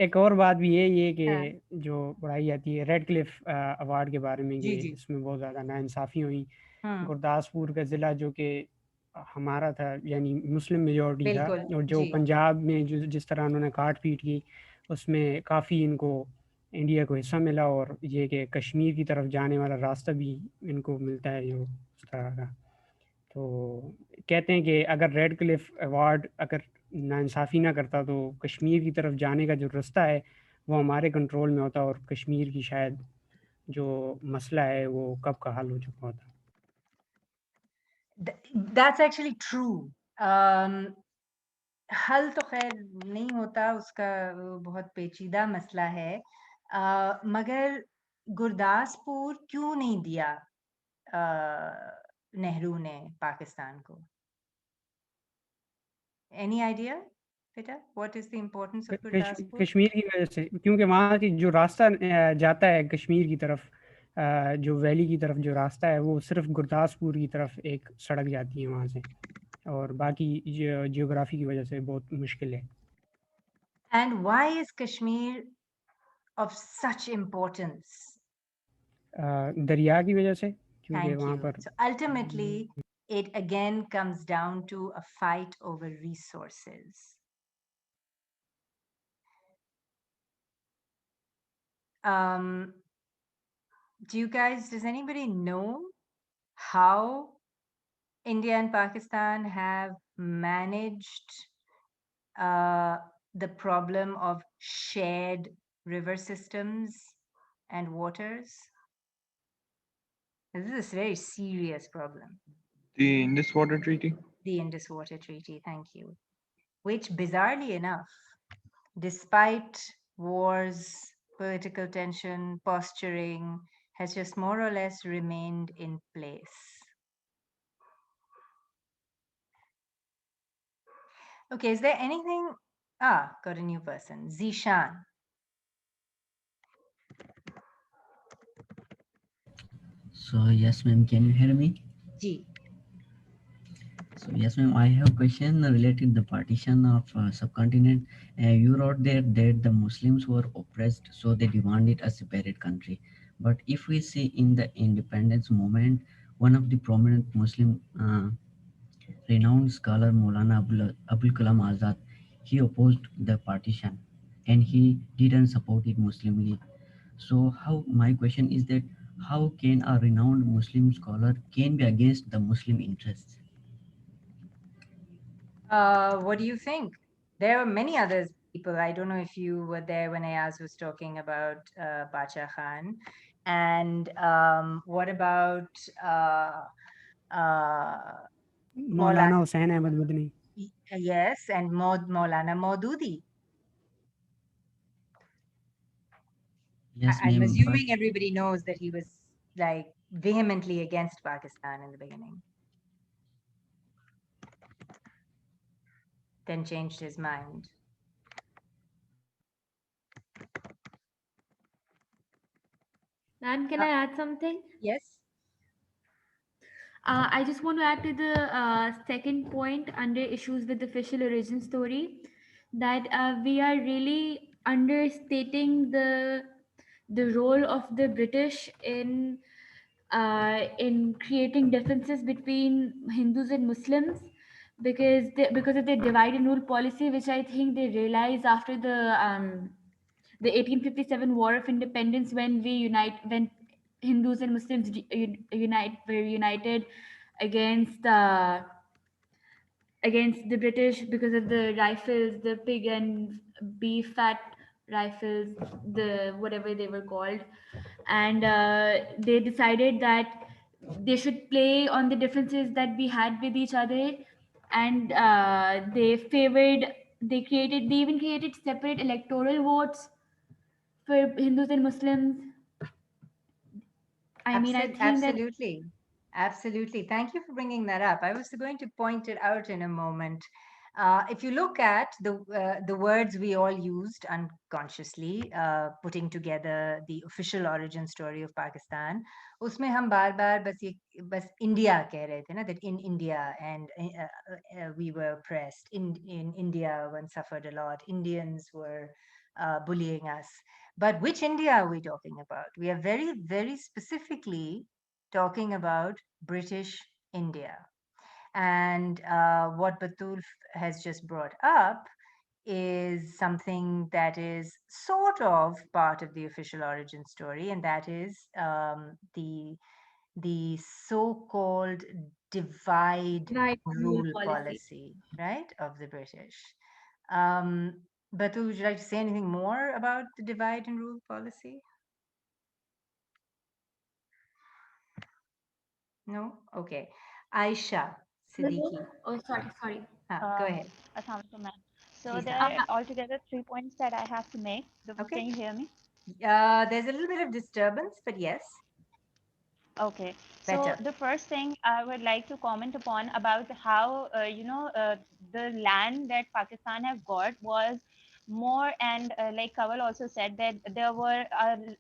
एक और बात भी है ये कि जो पढ़ाई जाती है रेड क्लिफ अवार्ड के बारे में, कि इसमें बहुत ज़्यादा नाइंसाफ़ी हुई. गुरदासपुर का ज़िला जो कि हमारा था, यानी मुस्लिम मेजॉरिटी था, और जो पंजाब में जो जिस तरह उन्होंने काट पीट की, उसमें काफ़ी इनको इंडिया को हिस्सा मिला, और ये कि कश्मीर की तरफ जाने वाला रास्ता भी इनको मिलता है जो उस तरह का. तो कहते हैं कि अगर रेड क्लिफ अवार्ड अगर नाइंसाफ़ी ना करता तो कश्मीर की तरफ जाने का जो रास्ता है वो हमारे कंट्रोल में होता और कश्मीर की शायद जो मसला है वो कब का हल हो चुका होता। That's actually true. हल तो खैर नहीं होता, उसका बहुत पेचीदा मसला है। मगर गुरदासपुर क्यों नहीं दिया नेहरू ने पाकिस्तान को? Any idea, Peter? What is the importance of Gurdaspur? Kashmir की वजह से, क्योंकि वहाँ की जो रास्ता जाता है कश्मीर की तरफ, जो वैली की तरफ जो रास्ता है वो सिर्फ गुरदासपुर की तरफ एक सड़क जाती है वहाँ से, और बाकी जियोग्राफी की वजह से बहुत मुश्किल है। And why is Kashmir of such importance? दरिया की वजह से, क्योंकि Thank वहाँ you. पर So ultimately, it again comes down to a fight over resources. Does anybody know how India and Pakistan have managed the problem of shared river systems and waters? This is a very serious problem. The Indus Water Treaty. The Indus Water Treaty, thank you. Which, bizarrely enough, despite wars, political tension, posturing, has just more or less remained in place. Okay, is there anything? Got a new person. Zishan. So yes, ma'am, can you hear me? Ji. So yes, ma'am, I have a question related to the partition of subcontinent. You wrote there that the Muslims were oppressed, so they demanded a separate country. But if we see in the independence movement, one of the prominent Muslim renowned scholar Maulana Abul Kalam Azad, he opposed the partition and he didn't support it Muslimly. So how my question is that how can a renowned Muslim scholar can be against the Muslim interests? What do you think? There are many other people. I don't know if you were there when Ayaz was talking about Bacha Khan. And what about Maulana Hussain Ahmad Madani? Yes, and Maulana Maududi. Yes, I'm ma'am. assuming everybody knows that he was like vehemently against Pakistan in the beginning. Then changed his mind. Nan, can I add something? Yes. I just want to add to the second point under issues with official origin story, that we are really understating the role of the British in creating differences between Hindus and Muslims, because of their divide and rule policy, which I think they realized after the 1857 War of Independence, when Hindus and Muslims were united against against the British because of the rifles, the pig and beef fat rifles, the whatever they were called, and they decided that they should play on the differences that we had with each other, and they even created separate electoral votes for Hindus and Muslims. I mean, I think that Absolutely. Thank you for bringing that up. I was going to point it out in a moment. If you look at the words we all used unconsciously, putting together the official origin story of Pakistan, उसमें हम बार-बार बस India कह रहे थे ना, that in India and we were oppressed. In India, one suffered a lot. Indians were bullying us. But which India are we talking about? We are very, very specifically talking about British India. And what Batul has just brought up is something that is sort of part of the official origin story, and that is the so-called divide right rule rule policy. policy, right, of the British. Um, Batul, would you like to say anything more about the divide and rule policy? No? Okay. Aisha Siddiqui. Oh, sorry. Go ahead. Assalamu alaikum, ma'am. So Please. there are altogether 3 points that I have to make. Okay. Can you hear me? There's a little bit of disturbance, but yes. Okay. Better. So the first thing I would like to comment upon about how the land that Pakistan have got was more, and like Kawal also said that there were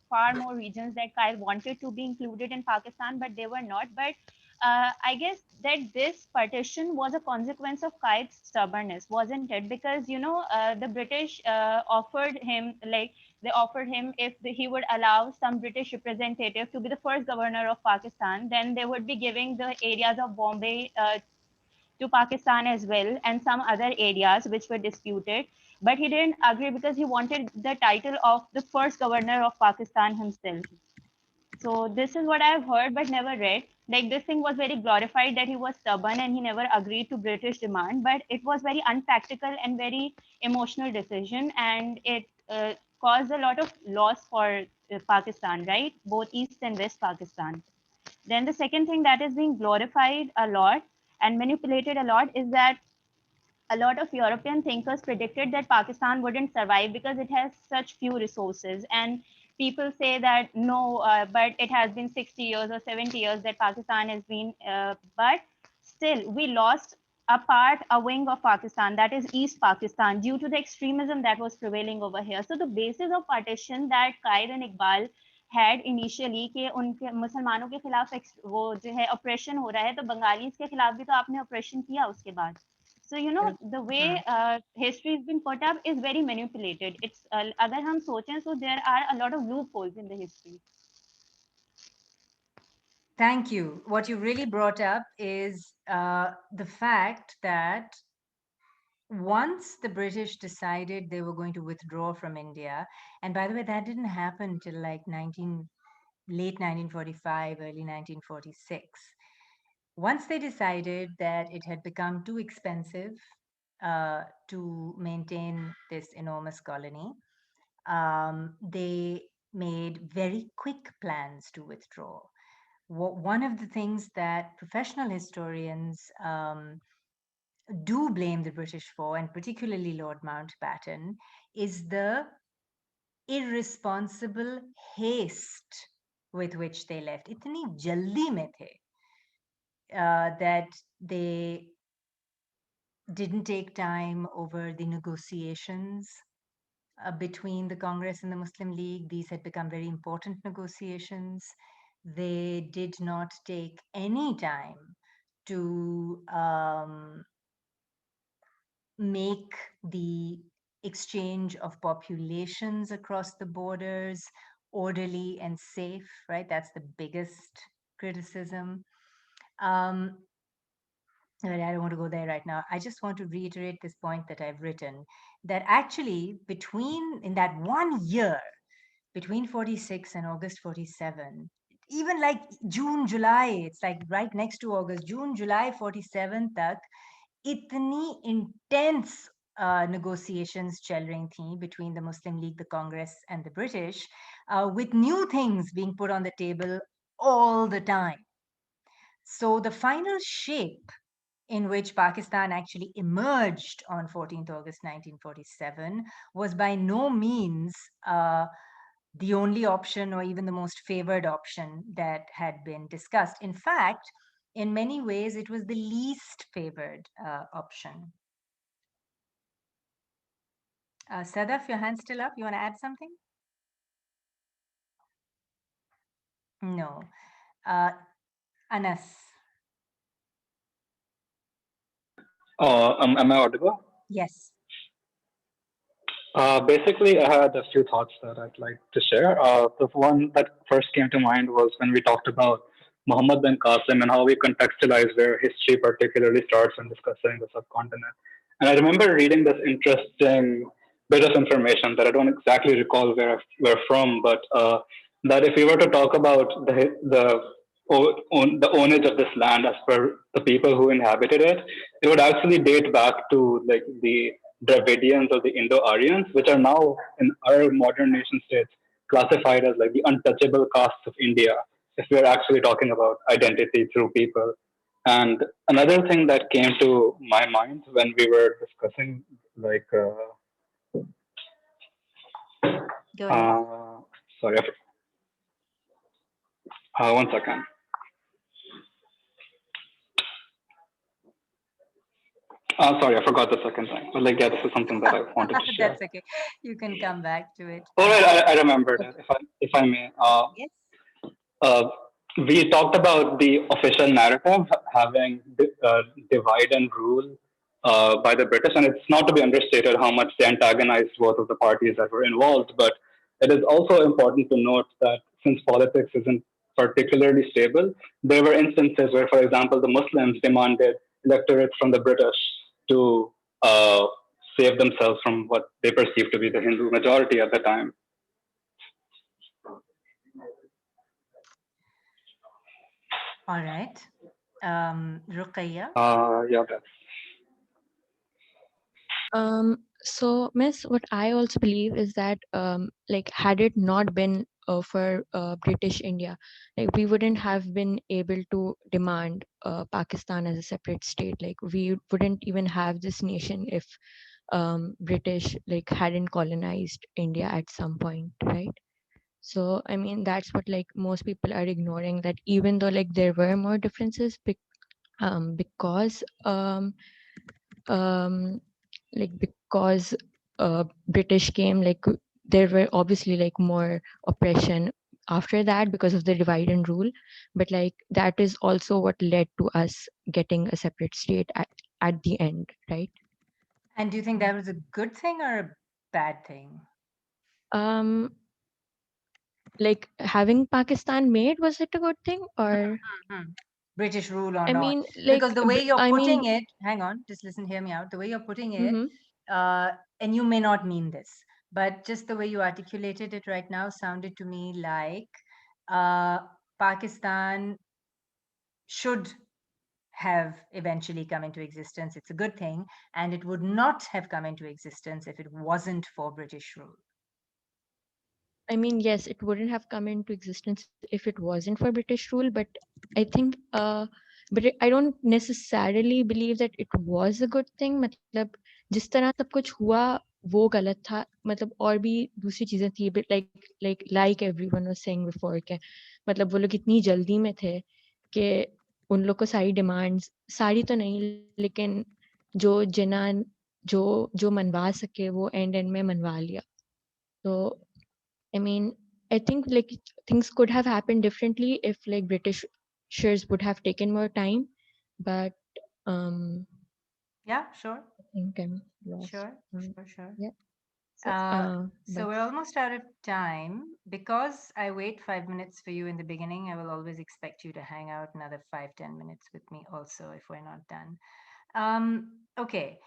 far more regions that Kyle wanted to be included in Pakistan, but they were not. But I guess that this partition was a consequence of Kyle's stubbornness, wasn't it? Because the British offered him, like, they offered him if he would allow some British representative to be the first governor of Pakistan, then they would be giving the areas of Bombay to Pakistan as well, and some other areas which were disputed. But he didn't agree because he wanted the title of the first governor of Pakistan himself. So this is what I've heard but never read. Like, this thing was very glorified that he was stubborn and he never agreed to British demand, but it was very unpractical and very emotional decision, and it caused a lot of loss for Pakistan, right? Both East and West Pakistan. Then the second thing that is being glorified a lot and manipulated a lot is that a lot of European thinkers predicted that Pakistan wouldn't survive because it has such few resources. And people say that no, but it has been 60 years or 70 years that Pakistan has been, but still, we lost a part, a wing of Pakistan, that is East Pakistan, due to the extremism that was prevailing over here. So the basis of partition that Qaid and Iqbal had initially कि उनके मुसलमानों के खिलाफ वो जो है operation हो रहा है, तो बंगालीज के खिलाफ भी तो आपने ऑपरेशन किया उसके बाद. So the way history has been put up is very manipulated. It's अगर हम सोचें, so there are a lot of loopholes in the history. Thank you. What you really brought up is the fact that once the British decided they were going to withdraw from India, and by the way, that didn't happen till like late 1945, early 1946. Once they decided that it had become too expensive to maintain this enormous colony, they made very quick plans to withdraw. One of the things that professional historians do blame the British for, and particularly Lord Mountbatten, is the irresponsible haste with which they left. इतनी जल्दी में थे that they didn't take time over the negotiations between the Congress and the Muslim League. These had become very important negotiations. They did not take any time to make the exchange of populations across the borders orderly and safe, right? That's the biggest criticism. But I don't want to go there right now. I just want to reiterate this point that I've written, that actually in that 1 year, between 46 and August 47, even like June, July, it's like right next to August, June, July 47 tak, itni intense negotiations chal rahi thi between the Muslim League, the Congress, and the British, with new things being put on the table all the time. So the final shape in which Pakistan actually emerged on 14th August 1947 was by no means the only option or even the most favored option that had been discussed. In fact, in many ways, it was the least favored option. Sadaf, your hand's still up. You want to add something? No. Anas. Am I audible? Yes. Basically, I had a few thoughts that I'd like to share. The one that first came to mind was when we talked about Muhammad bin Qasim and how we contextualize where history particularly starts when discussing the subcontinent. And I remember reading this interesting bit of information that I don't exactly recall where we're from, but that if we were to talk about the ownage of this land as per the people who inhabited it, it would actually date back to like the Dravidians or the Indo-Aryans, which are now in our modern nation states classified as like the untouchable castes of India, if we're actually talking about identity through people. And another thing that came to my mind when we were discussing, like, Go ahead. sorry, one second. Sorry, I forgot the second thing. But like, yeah, this is something that I wanted to share. That's okay. You can come back to it. All right, I remembered it. If I may. Yes. We talked about the official narrative having divide and rule by the British, and it's not to be understated how much they antagonized both of the parties that were involved. But it is also important to note that since politics isn't particularly stable, there were instances where, for example, the Muslims demanded electorates from the British to save themselves from what they perceived to be the Hindu majority at the time. All right. Ruqayya? Yeah, that's. So, Miss, what I also believe is that, like, had it not been for British India, like, we wouldn't have been able to demand Pakistan as a separate state. Like, we wouldn't even have this nation if British like hadn't colonized India at some point, right? So, I mean, that's what like most people are ignoring. That even though like there were more differences, because like because British came, like there were obviously like more oppression after that because of the divide and rule, but like that is also what led to us getting a separate state at the end, right? And do you think that was a good thing or a bad thing? Like having Pakistan made, was it a good thing or? British rule or I not? mean, like, Because the way you're I putting mean, it, hang on, just listen, hear me out. The way you're putting it, mm-hmm. And you may not mean this, but just the way you articulated it right now sounded to me like Pakistan should have eventually come into existence. It's a good thing, and it would not have come into existence if it wasn't for British rule. I mean, yes, it wouldn't have come into existence if it wasn't for British rule, but I think, but I don't necessarily believe that it was a good thing. मतलब जिस तरह सब कुछ हुआ वो गलत था, मतलब और भी दूसरी चीजें थी, but like everyone was saying before के मतलब वो लोग इतनी जल्दी में थे कि उन लोग को सारी डिमांड्स, सारी तो नहीं लेकिन जो जिन्ना जो मनवा सके वो एंड में मनवा लिया. So I mean, I think like things could have happened differently if like Britishers would have taken more time, but yeah, sure. I think I'm lost. Sure. Yeah. So we're almost out of time. Because I wait 5 minutes for you in the beginning, I will always expect you to hang out another 5-10 minutes with me also if we're not done. Okay.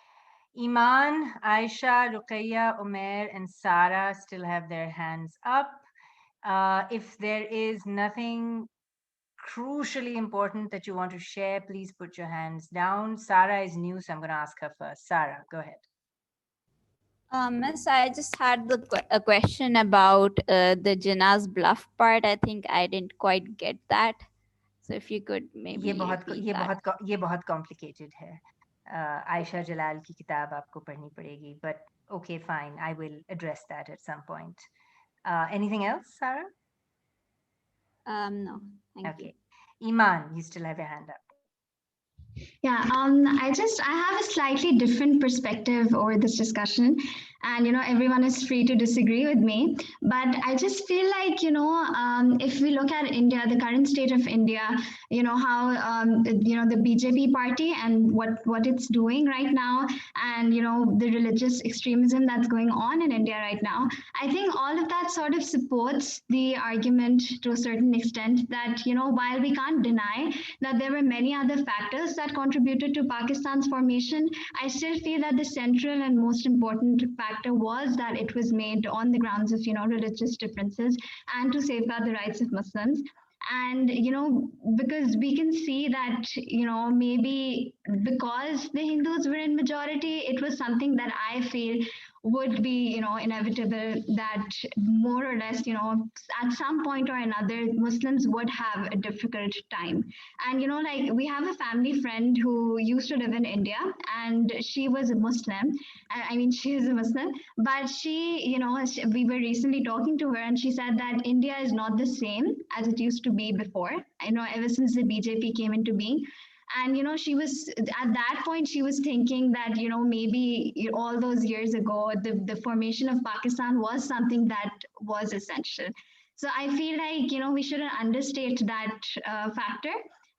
Iman, Aisha, Ruqayya, Umair, and Sarah still have their hands up. If there is nothing crucially important that you want to share, please put your hands down. Sarah is new, so I'm going to ask her first. Sarah, go ahead. Miss, I just had a question about the Jinnah's bluff part. I think I didn't quite get that. So if you could maybe ये बहुत complicated है. Aisha Jalal की किताब आपको पढ़नी पड़ेगी. But okay, fine. I will address that at some point. Anything else, Sarah? No. Thank you. Iman, you still have your hand up. Yeah, I have a slightly different perspective over this discussion, and everyone is free to disagree with me. But I just feel like if we look at India, the current state of India, how the BJP party and what it's doing right now, and the religious extremism that's going on in India right now, I think all of that sort of supports the argument to a certain extent that while we can't deny that there were many other factors that contributed to Pakistan's formation, I still feel that the central and most important factor was that it was made on the grounds of religious differences and to safeguard the rights of Muslims. And because we can see that maybe because the Hindus were in majority, it was something that I feel would be inevitable, that more or less at some point or another Muslims would have a difficult time. And like, we have a family friend who used to live in India, and she was a Muslim. I mean, she is a Muslim, but we were recently talking to her, and she said that India is not the same as it used to be before, ever since the BJP came into being. And she was, at that point, she was thinking that maybe all those years ago, the formation of Pakistan was something that was essential. So I feel like we shouldn't understate that factor.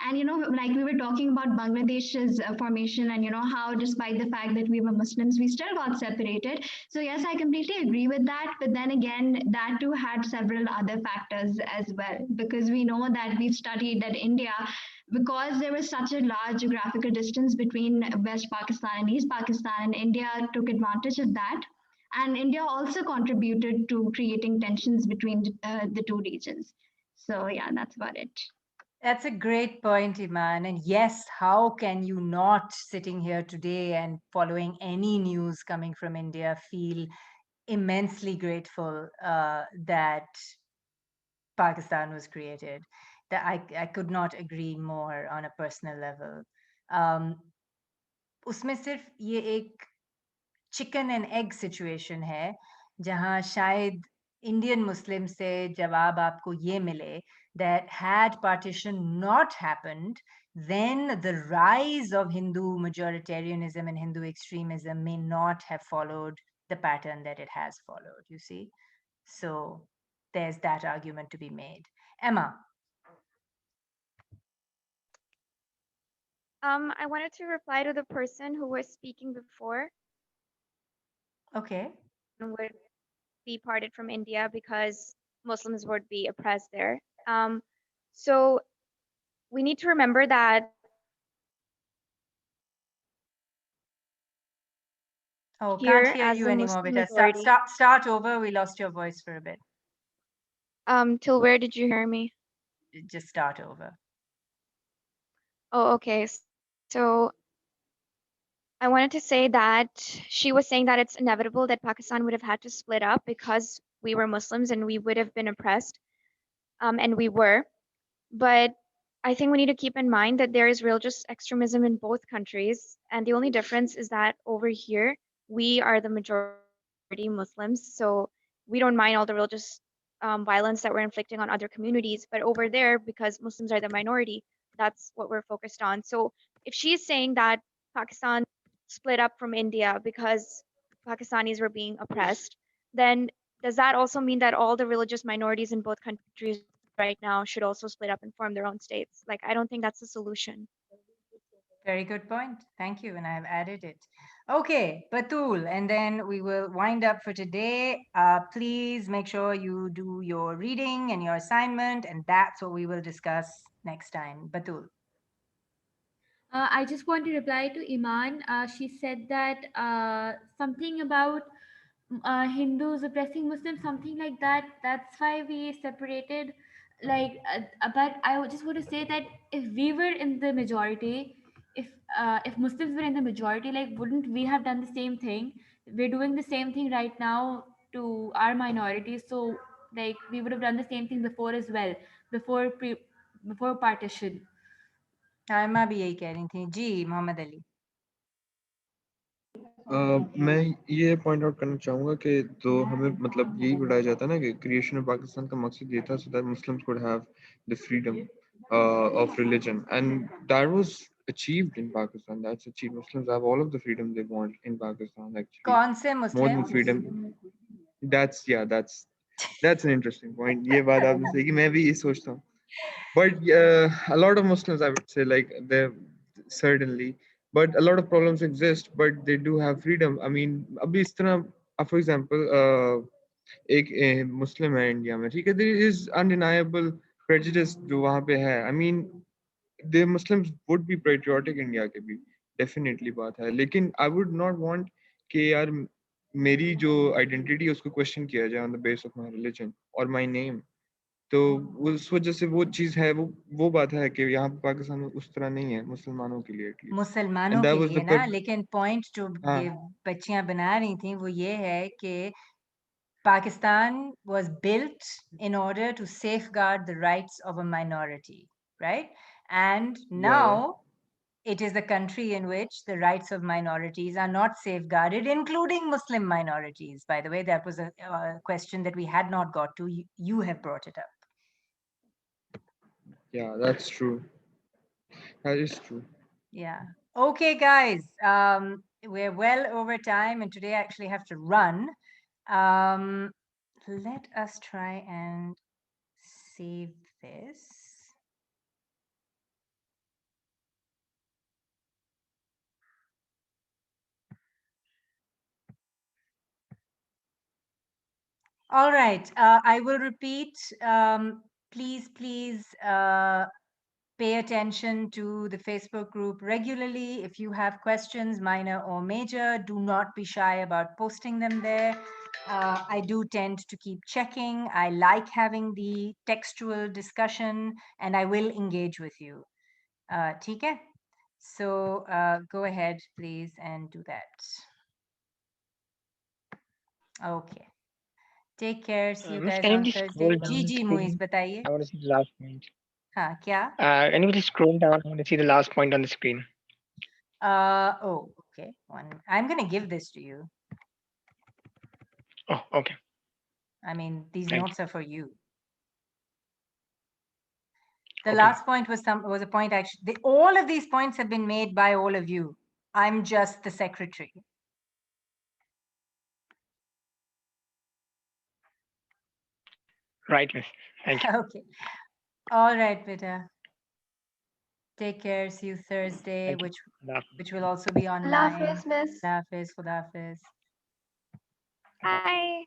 And like, we were talking about Bangladesh's formation, and how, despite the fact that we were Muslims, we still got separated. So yes, I completely agree with that. But then again, that too had several other factors as well, because we know that we've studied that India, because there was such a large geographical distance between West Pakistan and East Pakistan, and India took advantage of that. And India also contributed to creating tensions between the two regions. So yeah, that's about it. That's a great point, Iman. And yes, how can you not, sitting here today and following any news coming from India, feel immensely grateful that Pakistan was created? That I could not agree more on a personal level. उसमें सिर्फ ये एक chicken and egg situation है जहां शायद Indian Muslim से जवाब आपको ये मिले that had partition not happened, then the rise of Hindu majoritarianism and Hindu extremism may not have followed the pattern that it has followed, you see. So there's that argument to be made. Emma. I wanted to reply to the person who was speaking before. Okay. Would be parted from India because Muslims would be oppressed there. So we need to remember that. Oh, can't hear you anymore, Beta. Start over. We lost your voice for a bit. Till where did you hear me? Just start over. Oh, okay. So I wanted to say that she was saying that it's inevitable that Pakistan would have had to split up because we were Muslims and we would have been oppressed. And we were. But I think we need to keep in mind that there is religious extremism in both countries. And the only difference is that over here, we are the majority Muslims. So we don't mind all the religious violence that we're inflicting on other communities. But over there, because Muslims are the minority, that's what we're focused on. So if she's saying that Pakistan split up from India because Pakistanis were being oppressed, then does that also mean that all the religious minorities in both countries right now should also split up and form their own states? Like, I don't think that's the solution. Very good point. Thank you. And I've added it. Okay, Batul, and then we will wind up for today. Please make sure you do your reading and your assignment, and that's what we will discuss next time. Batul. I just want to reply to Iman. She said that something about Hindus oppressing Muslims, something like that. That's why we separated. But I just want to say that if we were in the majority, if Muslims were in the majority, like, wouldn't we have done the same thing? We're doing the same thing right now to our minority. So, like, we would have done the same thing before as well, before partition. मैं भी यही कह रही थी जी मोहम्मद अली. मैं ये point out करना चाहूँगा कि तो हमें मतलब यही बताया जाता है ना कि क्रिएशन ऑफ पाकिस्तान का मकसद ये था so that Muslims could have the freedom of religion, and that was achieved in Pakistan. That's achieved. Muslims have all of the freedom they want in Pakistan, actually. कौन से More Muslim? than freedom. That's an interesting point. ये बात आपने सही कि मैं भी ये सोचता हूँ. But a lot of Muslims, I would say, like, they're certainly, but a lot of problems exist, but they do have freedom. I mean, अभी इस तरह, for example, एक Muslim है इंडिया में, ठीक है, there is undeniable prejudice जो वहाँ पे है. I mean, the Muslims would be patriotic India के भी, definitely बात है. लेकिन I would not want कि यार मेरी जो identity है उसको question किया जाए on the basis of my religion or my name. तो उस वजह से वो चीज है, वो बात है कि यहाँ पे पाकिस्तान में उस तरह नहीं है मुसलमानों के लिए एटलीस्ट, मुसलमानों एंड दैट के वाज लिए द ना, लेकिन पॉइंट जो ये बच्चियां बना रही थी वो ये है कि Pakistan was built in order to safeguard the rights of a minority, right? And now it is a country in which the rights of minorities are not safeguarded, including Muslim minorities. By the way, that was a question that we had not got to. You have brought it up. Yeah, that's true. That is true. Yeah. Okay, guys. We're well over time, and today I actually have to run. Let us try and save this. All right. I will repeat. Please pay attention to the Facebook group regularly. If you have questions, minor or major, do not be shy about posting them there. I do tend to keep checking. I like having the textual discussion, and I will engage with you. ठीक है? So go ahead, please, and do that. Okay. Take care. See you Miss, guys can you on please Thursday. scroll down the ji Moiz screen? बताइए. I want to see the last point. हाँ क्या? Can you please scroll down? I want to see the last point on the screen. Oh, okay. I'm gonna give this to you. Oh, okay. I mean, these Thank notes are for you. The Okay. last point was a point actually. All of these points have been made by all of you. I'm just the secretary. Right, miss. Thank you. Okay. All right, beta. Take care. See you Thursday, Thank you. which will also be Allah online. Hafiz, miss. Khuda Hafiz, Khuda Hafiz. Bye.